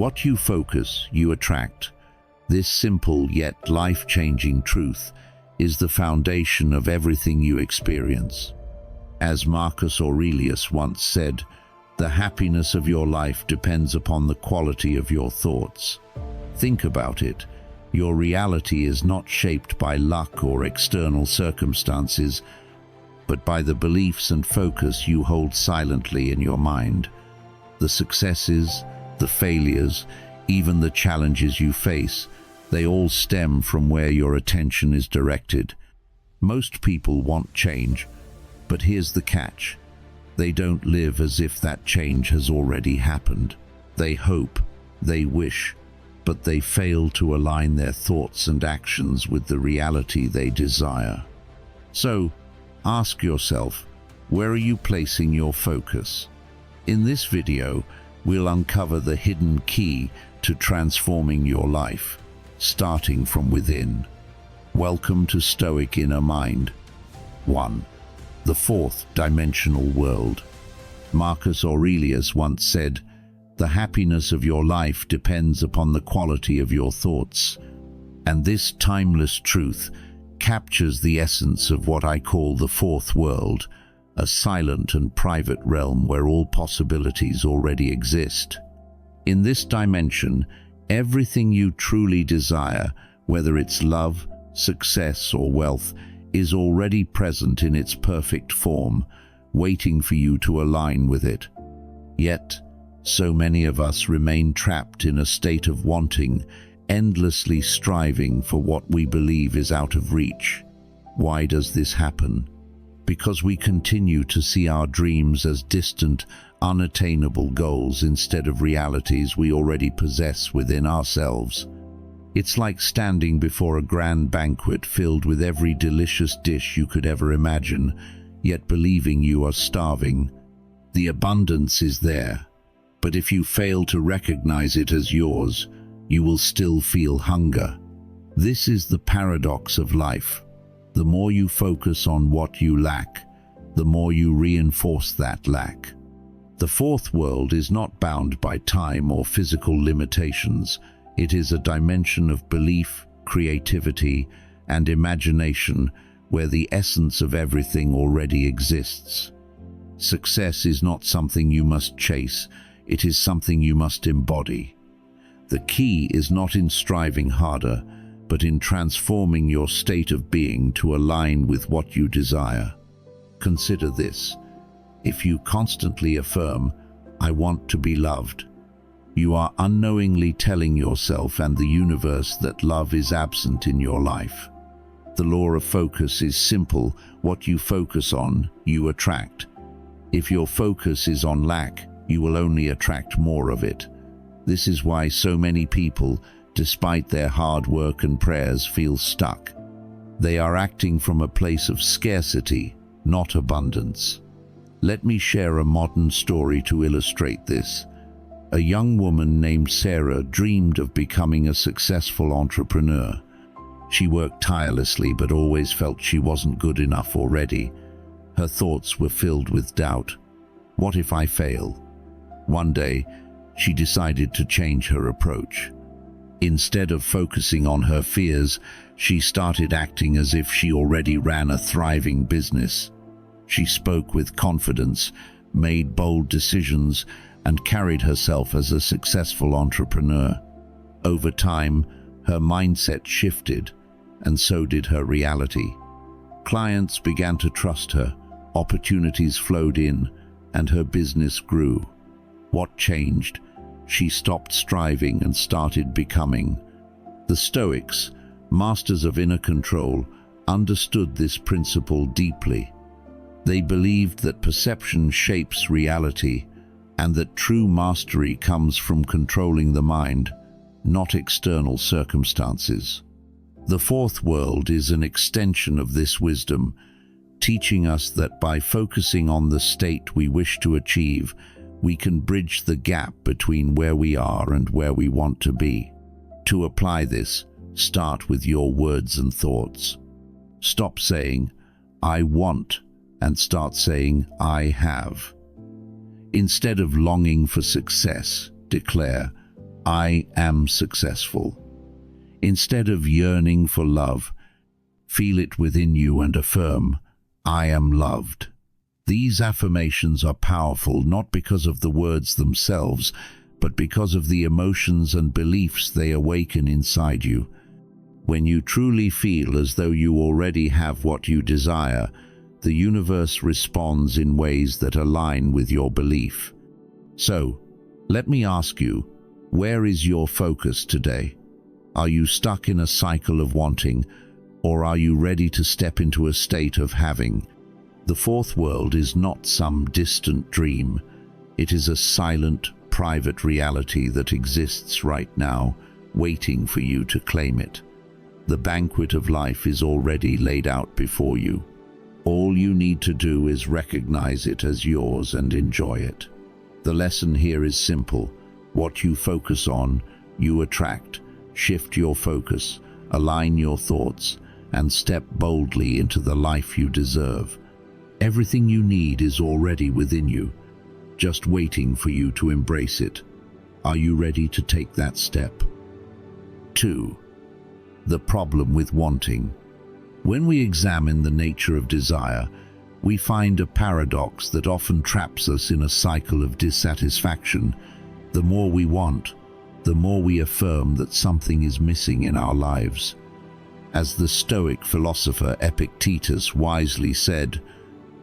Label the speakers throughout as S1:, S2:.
S1: What you focus, you attract. This simple yet life-changing truth is the foundation of everything you experience. As Marcus Aurelius once said, the happiness of your life depends upon the quality of your thoughts. Think about it. Your reality is not shaped by luck or external circumstances, but by the beliefs and focus you hold silently in your mind. The successes, the failures, even the challenges you face, they all stem from where your attention is directed. Most people want change, but here's the catch. They don't live as if that change has already happened. They hope, they wish, but they fail to align their thoughts and actions with the reality they desire. So, ask yourself, where are you placing your focus? In this video, we'll uncover the hidden key to transforming your life, starting from within. Welcome to Stoic Inner Mind. 1. The fourth dimensional world. Marcus Aurelius once said, "The happiness of your life depends upon the quality of your thoughts." And this timeless truth captures the essence of what I call the fourth world, a silent and private realm where all possibilities already exist. In this dimension, everything you truly desire, whether it's love, success, or wealth, is already present in its perfect form, waiting for you to align with it. Yet, so many of us remain trapped in a state of wanting, endlessly striving for what we believe is out of reach. Why does this happen? Because we continue to see our dreams as distant, unattainable goals instead of realities we already possess within ourselves. It's like standing before a grand banquet filled with every delicious dish you could ever imagine, yet believing you are starving. The abundance is there, but if you fail to recognize it as yours, you will still feel hunger. This is the paradox of life. The more you focus on what you lack, the more you reinforce that lack. The fourth world is not bound by time or physical limitations. It is a dimension of belief, creativity, and imagination where the essence of everything already exists. Success is not something you must chase, it is something you must embody. The key is not in striving harder, but in transforming your state of being to align with what you desire. Consider this. If you constantly affirm, "I want to be loved," you are unknowingly telling yourself and the universe that love is absent in your life. The law of focus is simple. What you focus on, you attract. If your focus is on lack, you will only attract more of it. This is why so many people, despite their hard work and prayers, feel stuck. They are acting from a place of scarcity, not abundance. Let me share a modern story to illustrate this. A young woman named Sarah dreamed of becoming a successful entrepreneur. She worked tirelessly but always felt she wasn't good enough already. Her thoughts were filled with doubt. What if I fail? One day, she decided to change her approach. Instead of focusing on her fears, she started acting as if she already ran a thriving business. She spoke with confidence, made bold decisions, and carried herself as a successful entrepreneur. Over time, her mindset shifted, and so did her reality. Clients began to trust her, opportunities flowed in, and her business grew. What changed? She stopped striving and started becoming. The Stoics, masters of inner control, understood this principle deeply. They believed that perception shapes reality, and that true mastery comes from controlling the mind, not external circumstances. The fourth world is an extension of this wisdom, teaching us that by focusing on the state we wish to achieve, we can bridge the gap between where we are and where we want to be. To apply this, start with your words and thoughts. Stop saying, "I want," and start saying, "I have." Instead of longing for success, declare, I am successful. Instead of yearning for love, feel it within you and affirm, I am loved. These affirmations are powerful not because of the words themselves, but because of the emotions and beliefs they awaken inside you. When you truly feel as though you already have what you desire, the universe responds in ways that align with your belief. So, let me ask you, where is your focus today? Are you stuck in a cycle of wanting, or are you ready to step into a state of having? The fourth world is not some distant dream. It is a silent, private reality that exists right now, waiting for you to claim it. The banquet of life is already laid out before you. All you need to do is recognize it as yours and enjoy it. The lesson here is simple. What you focus on, you attract. Shift your focus, align your thoughts, and step boldly into the life you deserve. Everything you need is already within you, just waiting for you to embrace it. Are you ready to take that step? 2. The problem with wanting. When we examine the nature of desire, we find a paradox that often traps us in a cycle of dissatisfaction. The more we want, the more we affirm that something is missing in our lives. As the Stoic philosopher Epictetus wisely said,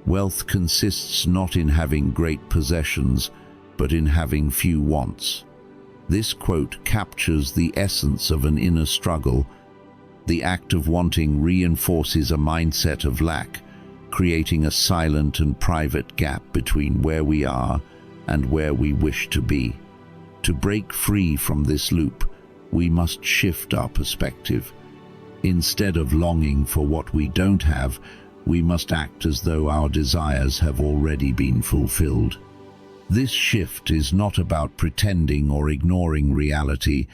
S1: wealth consists not in having great possessions, but in having few wants. This quote captures the essence of an inner struggle. The act of wanting reinforces a mindset of lack, creating a silent and private gap between where we are and where we wish to be. To break free from this loop, we must shift our perspective. Instead of longing for what we don't have, we must act as though our desires have already been fulfilled. This shift is not about pretending or ignoring reality,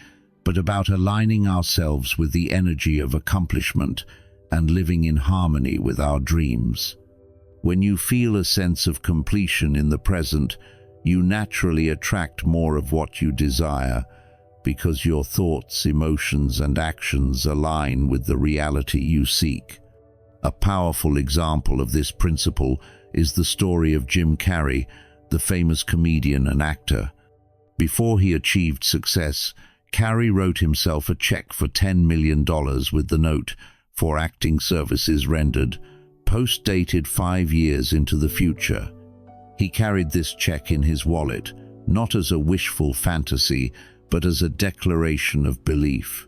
S1: but about aligning ourselves with the energy of accomplishment and living in harmony with our dreams. When you feel a sense of completion in the present, you naturally attract more of what you desire, because your thoughts, emotions, and actions align with the reality you seek. A powerful example of this principle is the story of Jim Carrey, the famous comedian and actor. Before he achieved success, Carrey wrote himself a check for $10 million with the note, "For acting services rendered," post-dated 5 years into the future. He carried this check in his wallet, not as a wishful fantasy, but as a declaration of belief.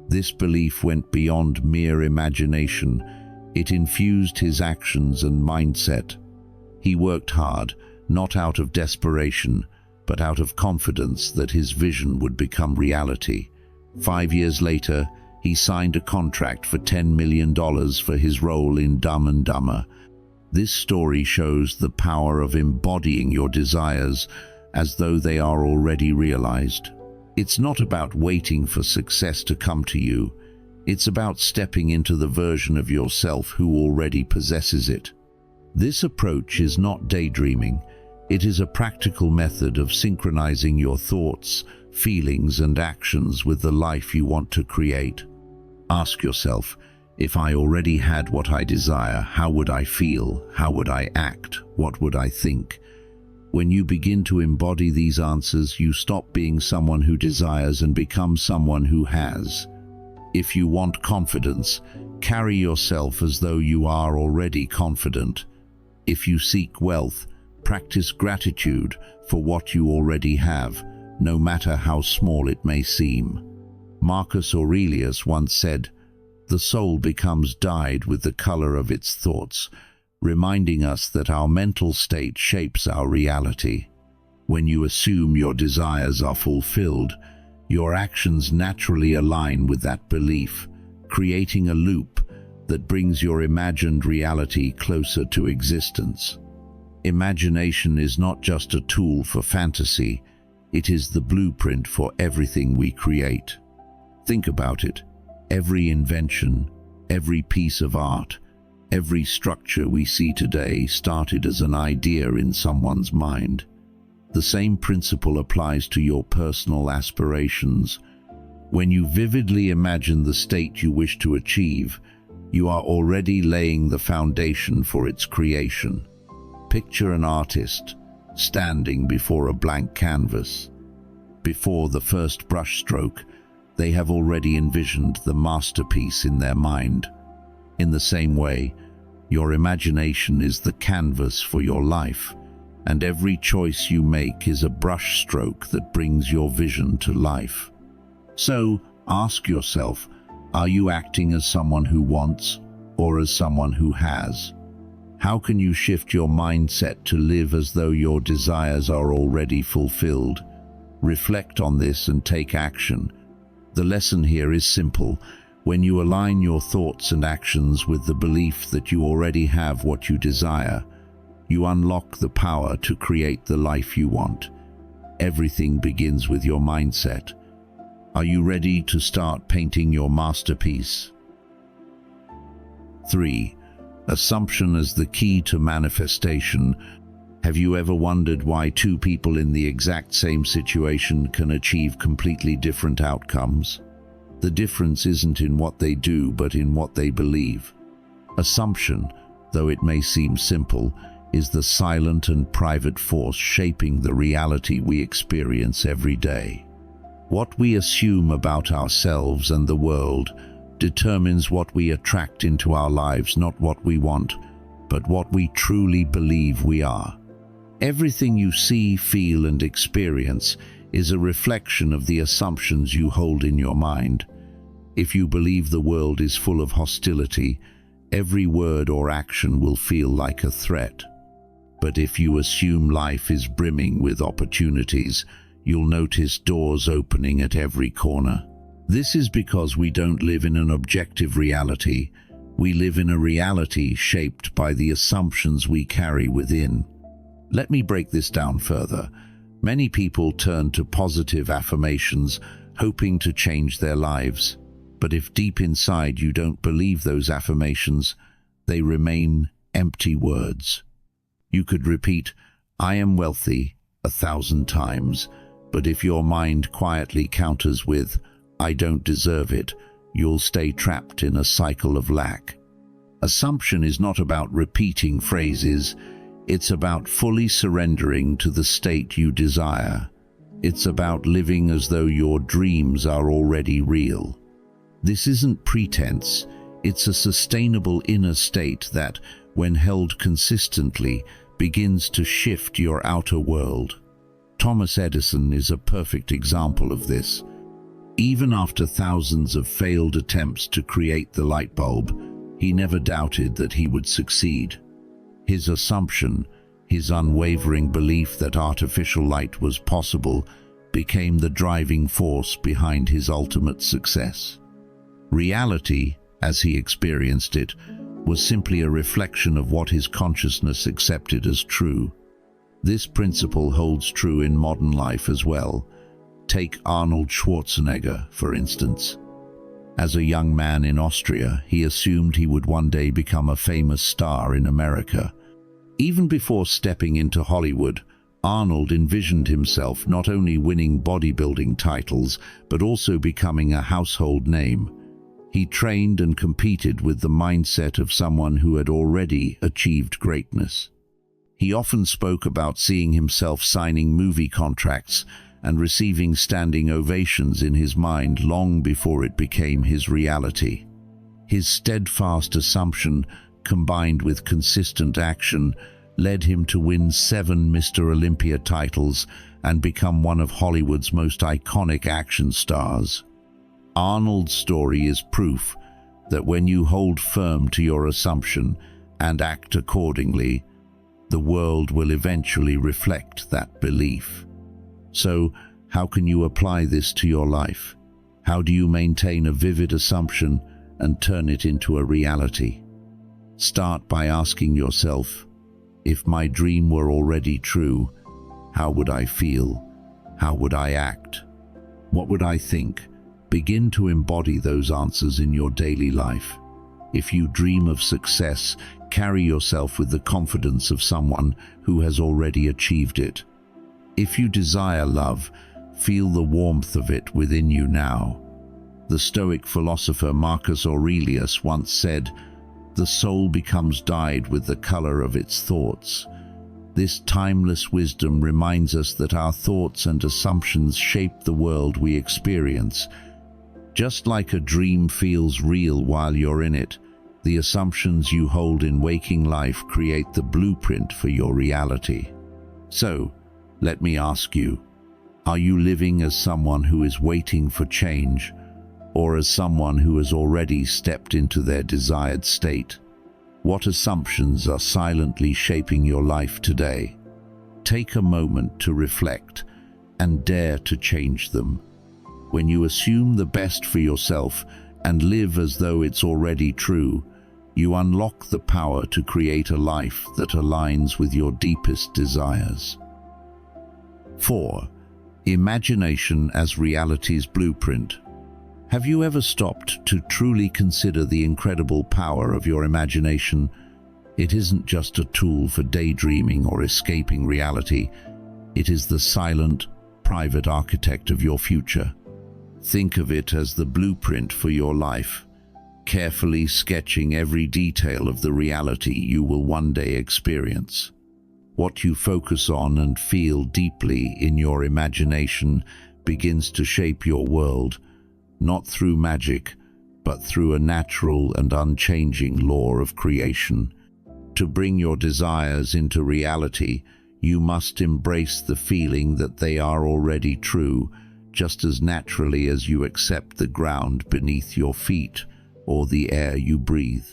S1: This belief went beyond mere imagination. It infused his actions and mindset. He worked hard, not out of desperation, but out of confidence that his vision would become reality. 5 years later, he signed a contract for $10 million for his role in Dumb and Dumber. This story shows the power of embodying your desires as though they are already realized. It's not about waiting for success to come to you. It's about stepping into the version of yourself who already possesses it. This approach is not daydreaming. It is a practical method of synchronizing your thoughts, feelings, and actions with the life you want to create. Ask yourself, if I already had what I desire, how would I feel? How would I act? What would I think? When you begin to embody these answers, you stop being someone who desires and become someone who has. If you want confidence, carry yourself as though you are already confident. If you seek wealth, practice gratitude for what you already have, no matter how small it may seem. Marcus Aurelius once said, "The soul becomes dyed with the color of its thoughts," reminding us that our mental state shapes our reality. When you assume your desires are fulfilled, your actions naturally align with that belief, creating a loop that brings your imagined reality closer to existence. Imagination is not just a tool for fantasy, it is the blueprint for everything we create. Think about it. Every invention, every piece of art, every structure we see today started as an idea in someone's mind. The same principle applies to your personal aspirations. When you vividly imagine the state you wish to achieve, you are already laying the foundation for its creation. Picture an artist standing before a blank canvas. Before the first brushstroke, they have already envisioned the masterpiece in their mind. In the same way, your imagination is the canvas for your life, and every choice you make is a brushstroke that brings your vision to life. So, ask yourself, are you acting as someone who wants or as someone who has? How can you shift your mindset to live as though your desires are already fulfilled? Reflect on this and take action. The lesson here is simple. When you align your thoughts and actions with the belief that you already have what you desire, you unlock the power to create the life you want. Everything begins with your mindset. Are you ready to start painting your masterpiece? 3. Assumption as the key to manifestation. Have you ever wondered why two people in the exact same situation can achieve completely different outcomes? The difference isn't in what they do, but in what they believe. Assumption, though it may seem simple, is the silent and private force shaping the reality we experience every day. What we assume about ourselves and the world determines what we attract into our lives, not what we want, but what we truly believe we are. Everything you see, feel, and experience is a reflection of the assumptions you hold in your mind. If you believe the world is full of hostility, every word or action will feel like a threat. But if you assume life is brimming with opportunities, you'll notice doors opening at every corner. This is because we don't live in an objective reality. We live in a reality shaped by the assumptions we carry within. Let me break this down further. Many people turn to positive affirmations, hoping to change their lives. But if deep inside you don't believe those affirmations, they remain empty words. You could repeat, "I am wealthy," 1,000 times, but if your mind quietly counters with, "I don't deserve it," you'll stay trapped in a cycle of lack. Assumption is not about repeating phrases. It's about fully surrendering to the state you desire. It's about living as though your dreams are already real. This isn't pretense. It's a sustainable inner state that, when held consistently, begins to shift your outer world. Thomas Edison is a perfect example of this. Even after thousands of failed attempts to create the light bulb, he never doubted that he would succeed. His assumption, his unwavering belief that artificial light was possible, became the driving force behind his ultimate success. Reality, as he experienced it, was simply a reflection of what his consciousness accepted as true. This principle holds true in modern life as well. Take Arnold Schwarzenegger, for instance. As a young man in Austria, he assumed he would one day become a famous star in America. Even before stepping into Hollywood, Arnold envisioned himself not only winning bodybuilding titles, but also becoming a household name. He trained and competed with the mindset of someone who had already achieved greatness. He often spoke about seeing himself signing movie contracts and receiving standing ovations in his mind long before it became his reality. His steadfast assumption, combined with consistent action, led him to win 7 Mr. Olympia titles and become one of Hollywood's most iconic action stars. Arnold's story is proof that when you hold firm to your assumption and act accordingly, the world will eventually reflect that belief. So, how can you apply this to your life? How do you maintain a vivid assumption and turn it into a reality? Start by asking yourself, if my dream were already true, how would I feel? How would I act? What would I think? Begin to embody those answers in your daily life. If you dream of success, carry yourself with the confidence of someone who has already achieved it. If you desire love, feel the warmth of it within you now. The Stoic philosopher Marcus Aurelius once said, "The soul becomes dyed with the color of its thoughts." This timeless wisdom reminds us that our thoughts and assumptions shape the world we experience. Just like a dream feels real while you're in it, the assumptions you hold in waking life create the blueprint for your reality. So, let me ask you, are you living as someone who is waiting for change, or as someone who has already stepped into their desired state? What assumptions are silently shaping your life today? Take a moment to reflect and dare to change them. When you assume the best for yourself and live as though it's already true, you unlock the power to create a life that aligns with your deepest desires. 4. Imagination as reality's blueprint. Have you ever stopped to truly consider the incredible power of your imagination? It isn't just a tool for daydreaming or escaping reality. It is the silent, private architect of your future. Think of it as the blueprint for your life, carefully sketching every detail of the reality you will one day experience. What you focus on and feel deeply in your imagination begins to shape your world, not through magic, but through a natural and unchanging law of creation. To bring your desires into reality, you must embrace the feeling that they are already true, just as naturally as you accept the ground beneath your feet or the air you breathe.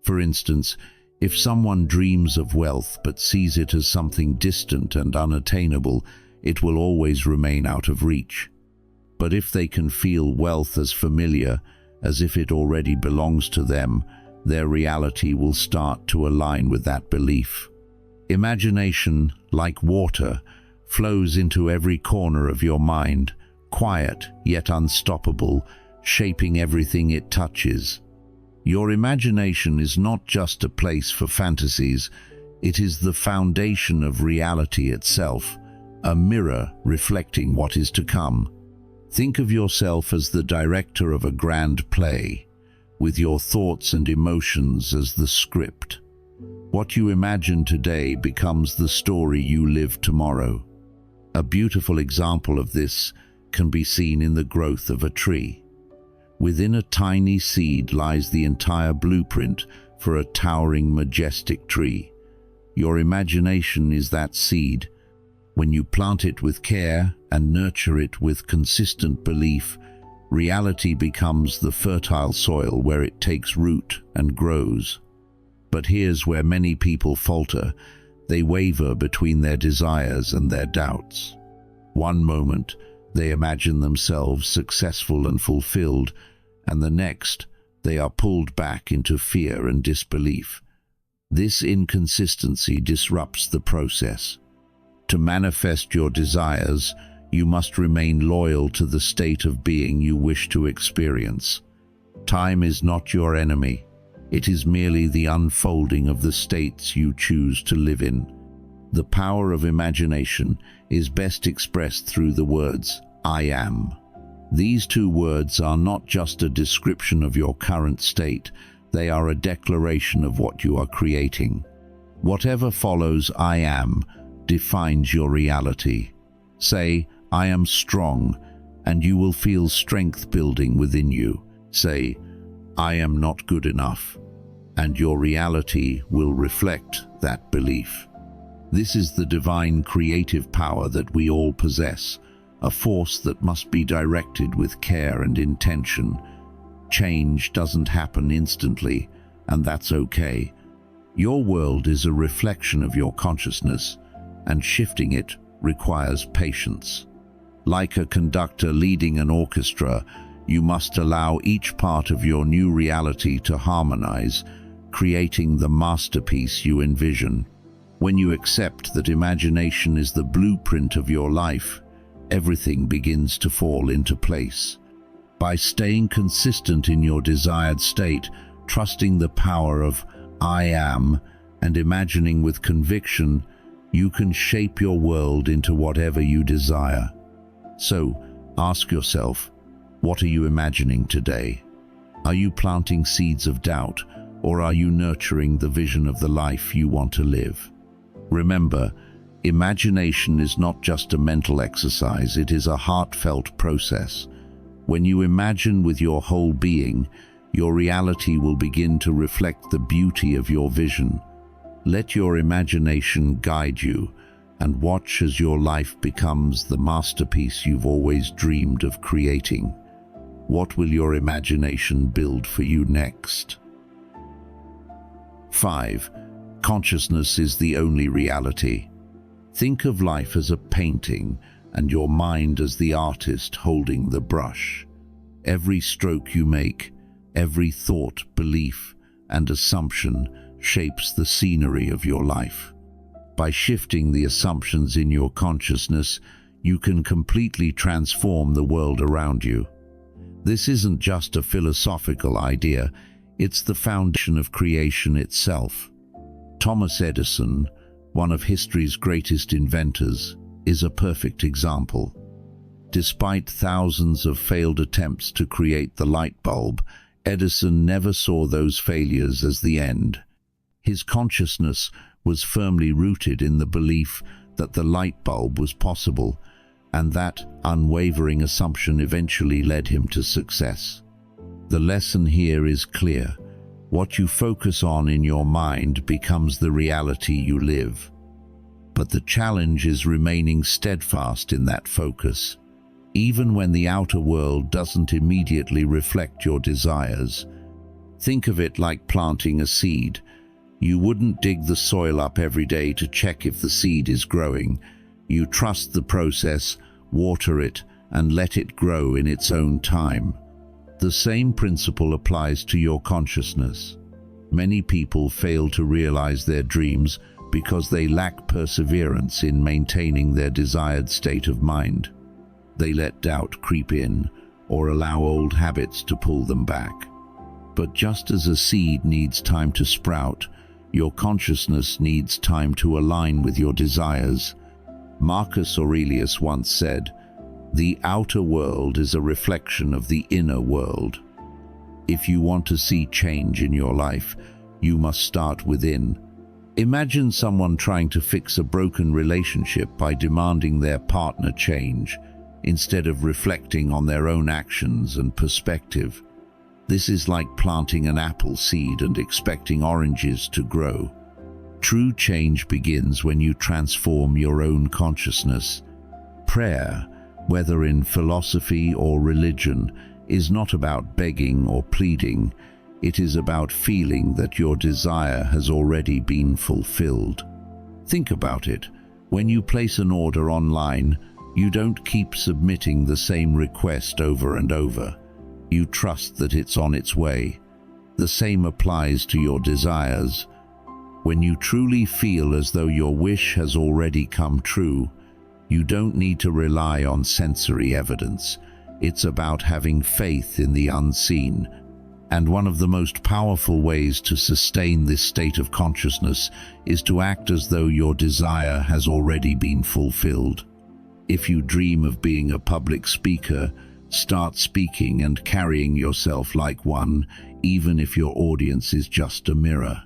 S1: For instance, if someone dreams of wealth but sees it as something distant and unattainable, it will always remain out of reach. But if they can feel wealth as familiar, as if it already belongs to them, their reality will start to align with that belief. Imagination, like water, flows into every corner of your mind, quiet yet unstoppable, shaping everything it touches. Your imagination is not just a place for fantasies, it is the foundation of reality itself, a mirror reflecting what is to come. Think of yourself as the director of a grand play, with your thoughts and emotions as the script. What you imagine today becomes the story you live tomorrow. A beautiful example of this can be seen in the growth of a tree. Within a tiny seed lies the entire blueprint for a towering, majestic tree. Your imagination is that seed. When you plant it with care and nurture it with consistent belief, reality becomes the fertile soil where it takes root and grows. But here's where many people falter. They waver between their desires and their doubts. One moment, they imagine themselves successful and fulfilled, and the next, they are pulled back into fear and disbelief. This inconsistency disrupts the process. To manifest your desires, you must remain loyal to the state of being you wish to experience. Time is not your enemy. It is merely the unfolding of the states you choose to live in. The power of imagination is best expressed through the words, "I am." These two words are not just a description of your current state, they are a declaration of what you are creating. Whatever follows "I am" defines your reality. Say, "I am strong," and you will feel strength building within you. Say, "I am not good enough," and your reality will reflect that belief. This is the divine creative power that we all possess, a force that must be directed with care and intention. Change doesn't happen instantly, and that's okay. Your world is a reflection of your consciousness, and shifting it requires patience. Like a conductor leading an orchestra, you must allow each part of your new reality to harmonize, creating the masterpiece you envision. When you accept that imagination is the blueprint of your life, everything begins to fall into place. By staying consistent in your desired state, trusting the power of "I am," and imagining with conviction, You can shape your world into whatever you desire. So, ask yourself, what are you imagining today? Are you planting seeds of doubt, or are you nurturing the vision of the life you want to live? Remember, imagination is not just a mental exercise, it is a heartfelt process. When you imagine with your whole being, your reality will begin to reflect the beauty of your vision. Let your imagination guide you, and watch as your life becomes the masterpiece you've always dreamed of creating. What will your imagination build for you next? 5. Consciousness is the only reality. Think of life as a painting, and your mind as the artist holding the brush. Every stroke you make, every thought, belief, and assumption shapes the scenery of your life. By shifting the assumptions in your consciousness, you can completely transform the world around you. This isn't just a philosophical idea, it's the foundation of creation itself. Thomas Edison, one of history's greatest inventors, is a perfect example. Despite thousands of failed attempts to create the light bulb, Edison never saw those failures as the end. His consciousness was firmly rooted in the belief that the light bulb was possible, and that unwavering assumption eventually led him to success. The lesson here is clear. What you focus on in your mind becomes the reality you live. But the challenge is remaining steadfast in that focus. Even when the outer world doesn't immediately reflect your desires. Think of it like planting a seed. You wouldn't dig the soil up every day to check if the seed is growing. You trust the process, water it, and let it grow in its own time. The same principle applies to your consciousness. Many people fail to realize their dreams because they lack perseverance in maintaining their desired state of mind. They let doubt creep in or allow old habits to pull them back. But just as a seed needs time to sprout, your consciousness needs time to align with your desires. Marcus Aurelius once said, "The outer world is a reflection of the inner world." If you want to see change in your life, you must start within. Imagine someone trying to fix a broken relationship by demanding their partner change, instead of reflecting on their own actions and perspective. This is like planting an apple seed and expecting oranges to grow. True change begins when you transform your own consciousness. Prayer, whether in philosophy or religion, is not about begging or pleading. It is about feeling that your desire has already been fulfilled. Think about it. When you place an order online, you don't keep submitting the same request over and over. You trust that it's on its way. The same applies to your desires. When you truly feel as though your wish has already come true, you don't need to rely on sensory evidence. It's about having faith in the unseen. And one of the most powerful ways to sustain this state of consciousness is to act as though your desire has already been fulfilled. If you dream of being a public speaker, start speaking and carrying yourself like one, even if your audience is just a mirror.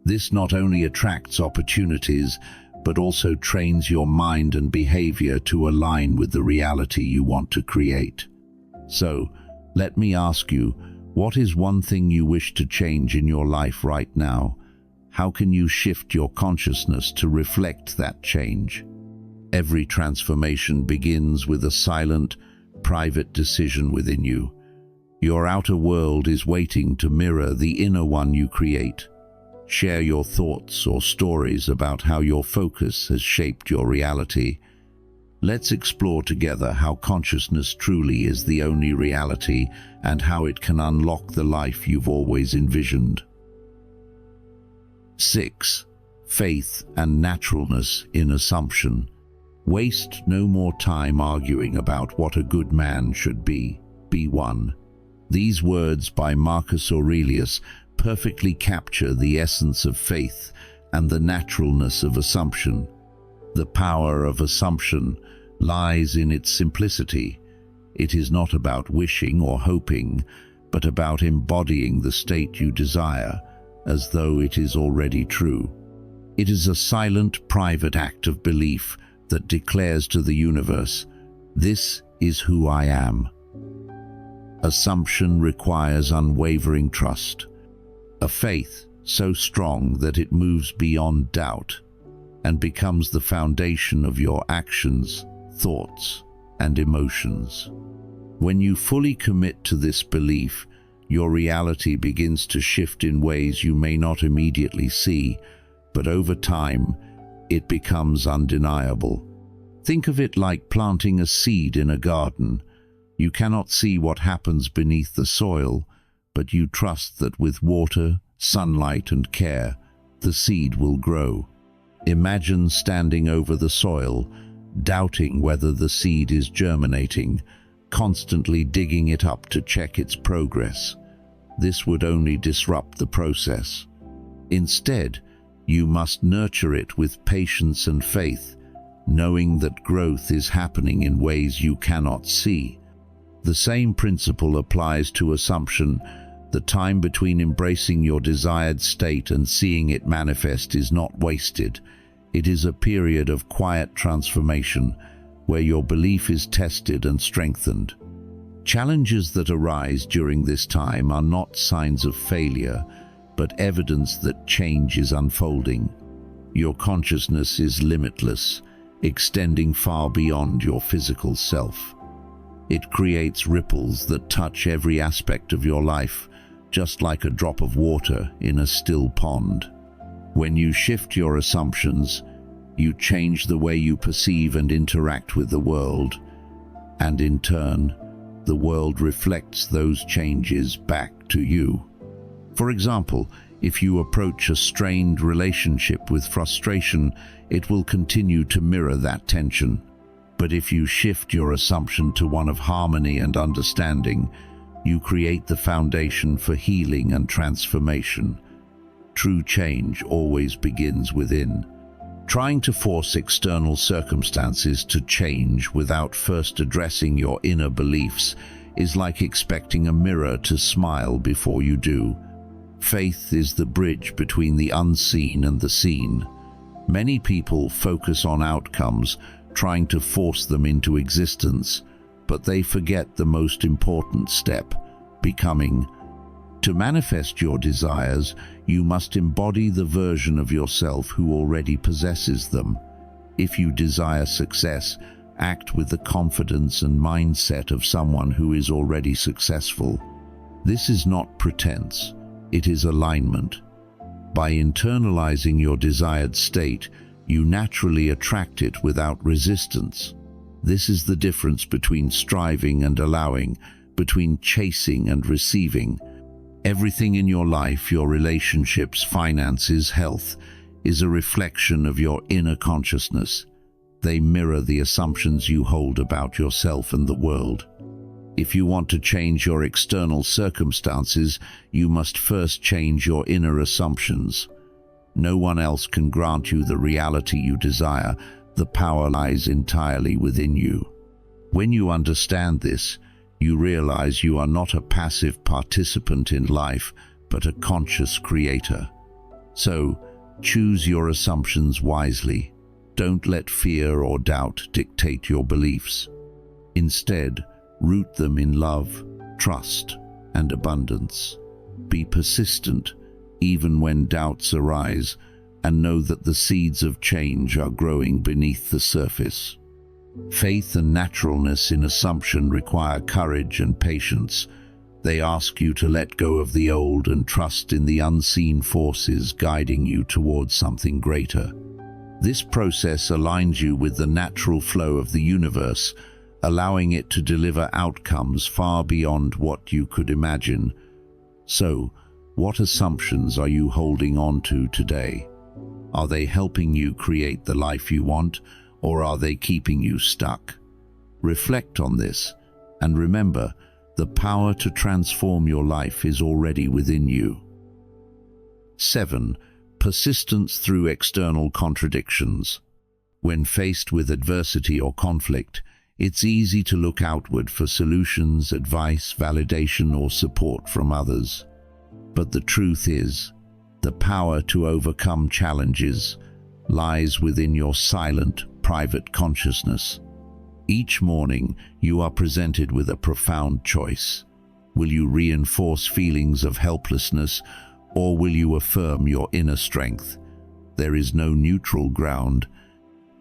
S1: This not only attracts opportunities, but also trains your mind and behavior to align with the reality you want to create. So, let me ask you, what is one thing you wish to change in your life right now? How can you shift your consciousness to reflect that change? Every transformation begins with a silent, private decision within you. Your outer world is waiting to mirror the inner one you create. Share your thoughts or stories about how your focus has shaped your reality. Let's explore together how consciousness truly is the only reality and how it can unlock the life you've always envisioned. 6. Faith and naturalness in assumption. Waste no more time arguing about what a good man should be. Be one. These words by Marcus Aurelius perfectly capture the essence of faith and the naturalness of assumption. The power of assumption lies in its simplicity. It is not about wishing or hoping, but about embodying the state you desire, as though it is already true. It is a silent, private act of belief that declares to the universe, "This is who I am." Assumption requires unwavering trust, a faith so strong that it moves beyond doubt and becomes the foundation of your actions, thoughts, and emotions. When you fully commit to this belief, your reality begins to shift in ways you may not immediately see, but over time, it becomes undeniable. Think of it like planting a seed in a garden. You cannot see what happens beneath the soil, but you trust that with water, sunlight, and care, the seed will grow. Imagine standing over the soil, doubting whether the seed is germinating, constantly digging it up to check its progress. This would only disrupt the process. Instead, you must nurture it with patience and faith, knowing that growth is happening in ways you cannot see. The same principle applies to assumption. The time between embracing your desired state and seeing it manifest is not wasted. It is a period of quiet transformation where your belief is tested and strengthened. Challenges that arise during this time are not signs of failure, but evidence that change is unfolding. Your consciousness is limitless, extending far beyond your physical self. It creates ripples that touch every aspect of your life, just like a drop of water in a still pond. When you shift your assumptions, you change the way you perceive and interact with the world, and in turn, the world reflects those changes back to you. For example, if you approach a strained relationship with frustration, it will continue to mirror that tension. But if you shift your assumption to one of harmony and understanding, you create the foundation for healing and transformation. True change always begins within. Trying to force external circumstances to change without first addressing your inner beliefs is like expecting a mirror to smile before you do. Faith is the bridge between the unseen and the seen. Many people focus on outcomes, trying to force them into existence, but they forget the most important step, becoming. To manifest your desires, you must embody the version of yourself who already possesses them. If you desire success, act with the confidence and mindset of someone who is already successful. This is not pretense, it is alignment. By internalizing your desired state, you naturally attract it without resistance. This is the difference between striving and allowing, between chasing and receiving. Everything in your life, your relationships, finances, health, is a reflection of your inner consciousness. They mirror the assumptions you hold about yourself and the world. If you want to change your external circumstances, you must first change your inner assumptions. No one else can grant you the reality you desire. The power lies entirely within you. When you understand this, you realize you are not a passive participant in life, but a conscious creator. So, choose your assumptions wisely. Don't let fear or doubt dictate your beliefs. Instead, root them in love, trust, and abundance. Be persistent, even when doubts arise, and know that the seeds of change are growing beneath the surface. Faith and naturalness in assumption require courage and patience. They ask you to let go of the old and trust in the unseen forces guiding you towards something greater. This process aligns you with the natural flow of the universe, allowing it to deliver outcomes far beyond what you could imagine. So, what assumptions are you holding on to today? Are they helping you create the life you want, or are they keeping you stuck? Reflect on this, and remember, the power to transform your life is already within you. 7. Persistence through external contradictions. When faced with adversity or conflict, it's easy to look outward for solutions, advice, validation, or support from others. But the truth is, the power to overcome challenges lies within your silent, private consciousness. Each morning, you are presented with a profound choice. Will you reinforce feelings of helplessness, or will you affirm your inner strength? There is no neutral ground.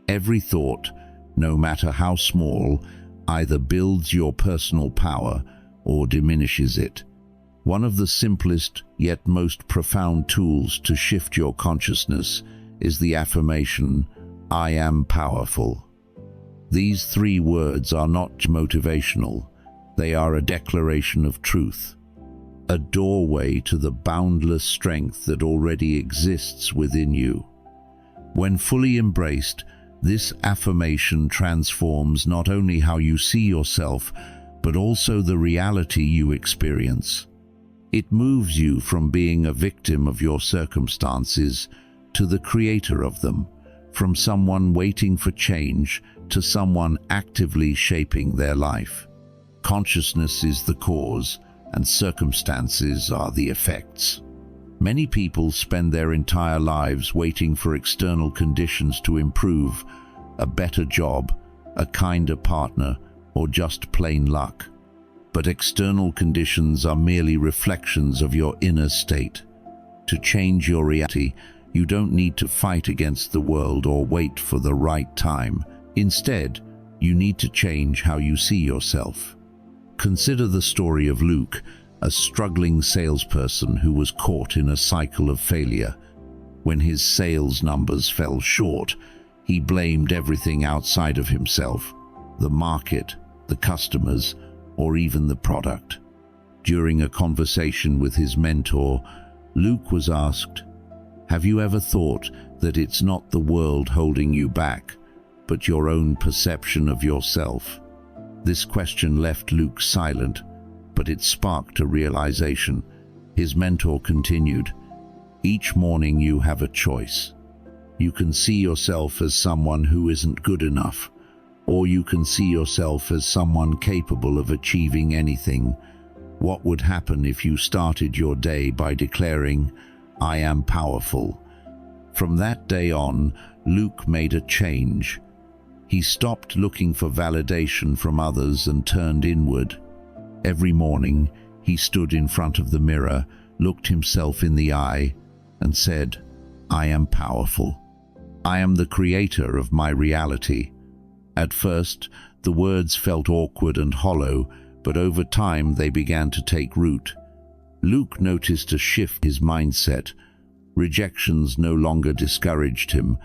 S1: Every thought, no matter how small, either builds your personal power or diminishes it. One of the simplest yet most profound tools to shift your consciousness is the affirmation, "I am powerful." These 3 words are not motivational. They are a declaration of truth, a doorway to the boundless strength that already exists within you. When fully embraced, this affirmation transforms not only how you see yourself, but also the reality you experience. It moves you from being a victim of your circumstances to the creator of them, from someone waiting for change to someone actively shaping their life. Consciousness is the cause, and circumstances are the effects. Many people spend their entire lives waiting for external conditions to improve: a better job, a kinder partner, or just plain luck. But external conditions are merely reflections of your inner state. To change your reality, you don't need to fight against the world or wait for the right time. Instead, you need to change how you see yourself. Consider the story of Luke, a struggling salesperson who was caught in a cycle of failure. When his sales numbers fell short, he blamed everything outside of himself: the market, the customers, or even the product. During a conversation with his mentor, Luke was asked, "Have you ever thought that it's not the world holding you back, but your own perception of yourself?" This question left Luke silent, but it sparked a realization. His mentor continued, "Each morning you have a choice. You can see yourself as someone who isn't good enough, or you can see yourself as someone capable of achieving anything. What would happen if you started your day by declaring, 'I am powerful'?" From that day on, Luke made a change. He stopped looking for validation from others and turned inward. Every morning, he stood in front of the mirror, looked himself in the eye, and said, "I am powerful. I am the creator of my reality." At first, the words felt awkward and hollow, but over time they began to take root. Luke noticed a shift in his mindset. Rejections no longer discouraged him.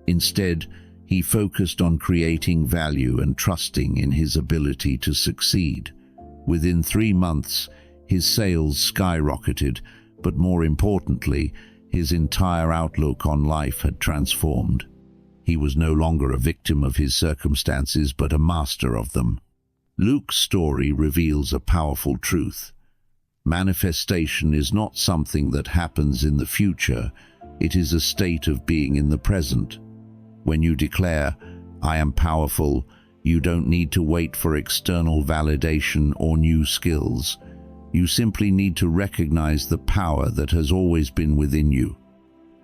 S1: Instead, he focused on creating value and trusting in his ability to succeed. Within 3 months, his sales skyrocketed, but more importantly, his entire outlook on life had transformed. He was no longer a victim of his circumstances, but a master of them. Luke's story reveals a powerful truth. Manifestation is not something that happens in the future, it is a state of being in the present. When you declare, "I am powerful," you don't need to wait for external validation or new skills. You simply need to recognize the power that has always been within you.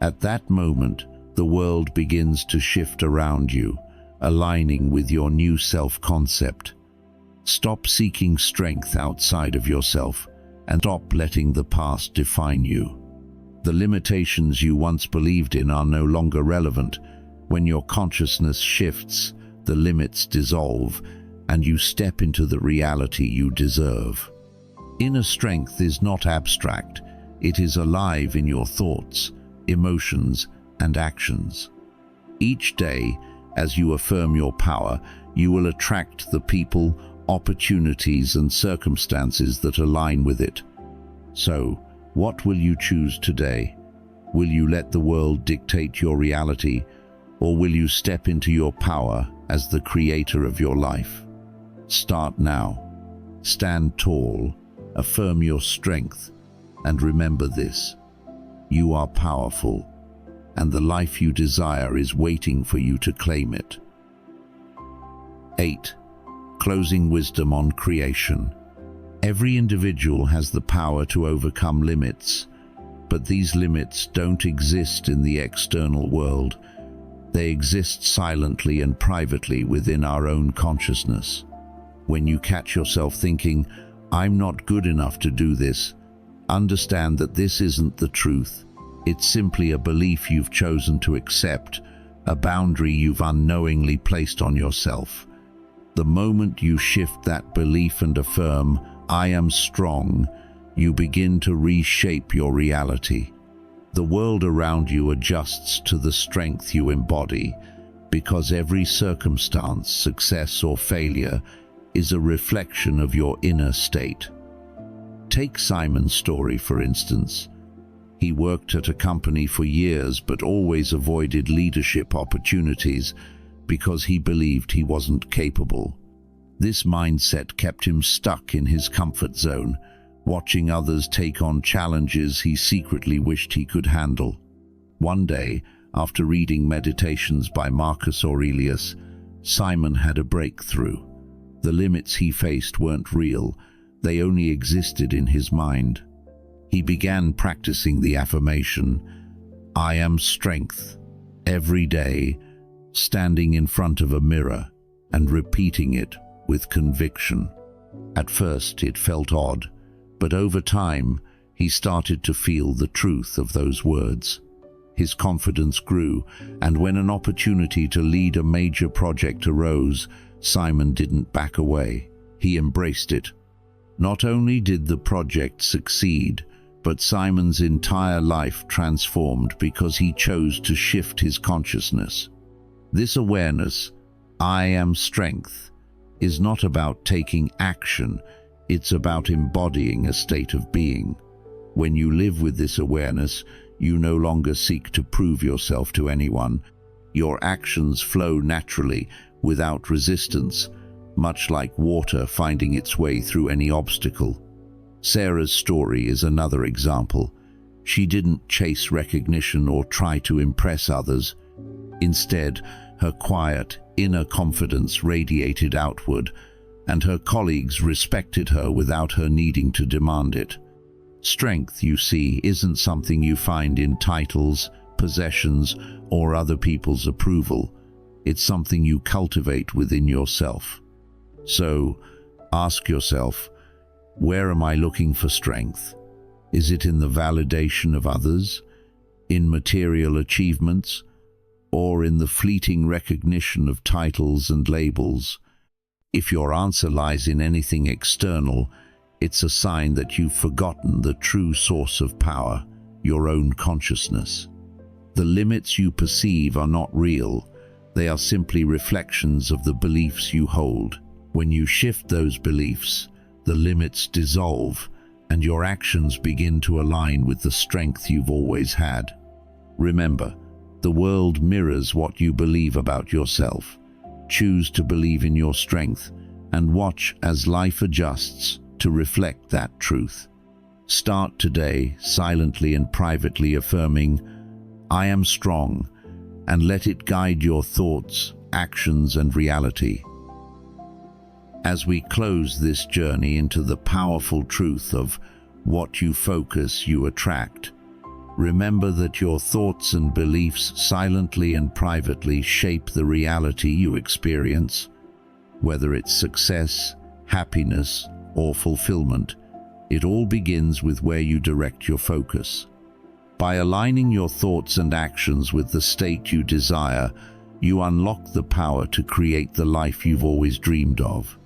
S1: At that moment, the world begins to shift around you, aligning with your new self-concept. Stop seeking strength outside of yourself and stop letting the past define you. The limitations you once believed in are no longer relevant. When your consciousness shifts, the limits dissolve, and you step into the reality you deserve. Inner strength is not abstract. It is alive in your thoughts, emotions, and actions. Each day, as you affirm your power, you will attract the people, opportunities, and circumstances that align with it. So, what will you choose today? Will you let the world dictate your reality, or will you step into your power as the creator of your life? Start now. Stand tall, affirm your strength, and remember this: you are powerful, and the life you desire is waiting for you to claim it. 8. Closing wisdom on creation. Every individual has the power to overcome limits, but these limits don't exist in the external world. They exist silently and privately within our own consciousness. When you catch yourself thinking, "I'm not good enough to do this," understand that this isn't the truth. It's simply a belief you've chosen to accept, a boundary you've unknowingly placed on yourself. The moment you shift that belief and affirm, "I am strong," you begin to reshape your reality. The world around you adjusts to the strength you embody, because every circumstance, success or failure, is a reflection of your inner state. Take Simon's story, for instance. He worked at a company for years but always avoided leadership opportunities because he believed he wasn't capable. This mindset kept him stuck in his comfort zone, watching others take on challenges he secretly wished he could handle. One day, after reading Meditations by Marcus Aurelius, Simon had a breakthrough. The limits he faced weren't real, they only existed in his mind. He began practicing the affirmation, "I am strength," every day, standing in front of a mirror and repeating it with conviction. At first it felt odd, but over time he started to feel the truth of those words. His confidence grew, and when an opportunity to lead a major project arose, Simon didn't back away. He embraced it. Not only did the project succeed, but Simon's entire life transformed because he chose to shift his consciousness. This awareness, "I am strength," is not about taking action, it's about embodying a state of being. When you live with this awareness, you no longer seek to prove yourself to anyone. Your actions flow naturally, without resistance, much like water finding its way through any obstacle. Sarah's story is another example. She didn't chase recognition or try to impress others. Instead, her quiet, inner confidence radiated outward, and her colleagues respected her without her needing to demand it. Strength, you see, isn't something you find in titles, possessions, or other people's approval. It's something you cultivate within yourself. So, ask yourself, where am I looking for strength? Is it in the validation of others, in material achievements, or in the fleeting recognition of titles and labels? If your answer lies in anything external, it's a sign that you've forgotten the true source of power, your own consciousness. The limits you perceive are not real, they are simply reflections of the beliefs you hold. When you shift those beliefs, the limits dissolve, and your actions begin to align with the strength you've always had. Remember, the world mirrors what you believe about yourself. Choose to believe in your strength, and watch as life adjusts to reflect that truth. Start today silently and privately affirming, "I am strong," and let it guide your thoughts, actions, and reality. As we close this journey into the powerful truth of what you focus, you attract, remember that your thoughts and beliefs silently and privately shape the reality you experience. Whether it's success, happiness, or fulfillment, it all begins with where you direct your focus. By aligning your thoughts and actions with the state you desire, you unlock the power to create the life you've always dreamed of.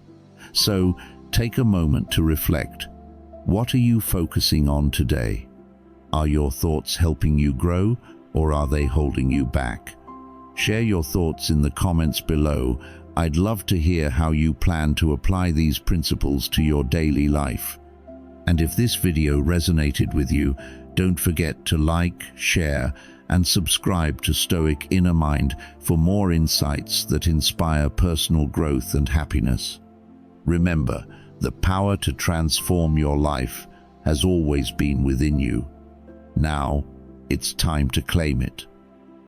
S1: So, take a moment to reflect. What are you focusing on today? Are your thoughts helping you grow, or are they holding you back? Share your thoughts in the comments below. I'd love to hear how you plan to apply these principles to your daily life. And if this video resonated with you, don't forget to like, share, and subscribe to Stoic Inner Mind for more insights that inspire personal growth and happiness. Remember, the power to transform your life has always been within you. Now, it's time to claim it.